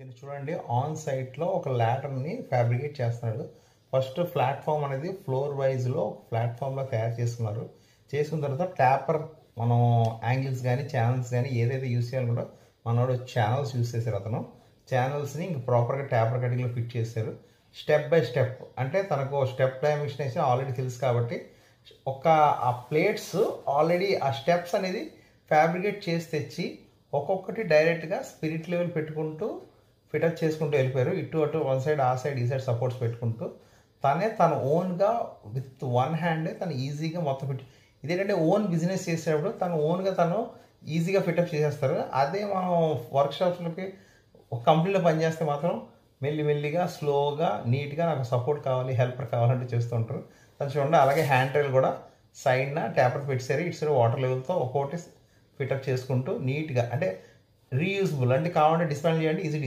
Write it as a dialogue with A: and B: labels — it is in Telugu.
A: దీన్ని చూడండి, ఆన్ సైట్లో ఒక ల్యాడర్ని ఫ్యాబ్రికేట్ చేస్తున్నాడు. ఫస్ట్ ప్లాట్ఫామ్ అనేది ఫ్లోర్ వైజ్లో ఒక ప్లాట్ఫామ్లో తయారు చేసుకున్నారు. చేసుకున్న తర్వాత ట్యాపర్ మనం యాంగిల్స్ కానీ ఛానల్స్ కానీ ఏదైతే యూస్ చేయాలనుకుంటో మనోడు ఛానల్స్ యూస్ చేశారు. అతను ఛానల్స్ని ఇంక ప్రాపర్గా ట్యాపర్ కటింగ్లో ఫిట్ చేశారు. స్టెప్ బై స్టెప్ అంటే తనకు స్టెప్ డైమెన్షన్ అయితే ఆల్రెడీ తెలుసు కాబట్టి ఆ ప్లేట్స్ ఆల్రెడీ ఆ స్టెప్స్ అనేది ఫ్యాబ్రికేట్ చేసి తెచ్చి ఒక్కొక్కటి డైరెక్ట్గా స్పిరిట్ లెవెల్ పెట్టుకుంటూ ఫిటప్ చేసుకుంటూ వెళ్ళిపోయారు. ఇటు అటు వన్ సైడ్ ఆ సైడ్ ఈ సైడ్ సపోర్ట్స్ పెట్టుకుంటూ తన ఓన్గా విత్ వన్ హ్యాండే తను ఈజీగా మొత్తం ఫిట్. ఇదేంటంటే ఓన్ బిజినెస్ చేసేటప్పుడు తను ఈజీగా ఫిటప్ చేసేస్తారు. అదే మనం వర్క్షాప్స్లోకి ఒక కంపెనీలో పనిచేస్తే మాత్రం మెల్లిగా స్లోగా నీట్గా నాకు సపోర్ట్ కావాలి, హెల్పర్ కావాలంటే చేస్తూ ఉంటారు. తను చూడండి, అలాగే హ్యాండ్ రైల్ కూడా సైడ్న ట్యాపర్ పెట్టారు. ఇటు సైడ్ వాటర్ లెవెల్తో ఒక్కొక్కటి ఫిటప్ చేసుకుంటూ నీట్గా, అంటే రీయూజబుల్, అంటే కావాలంటే డిస్మాంటిల్ చేయండి ఈజీ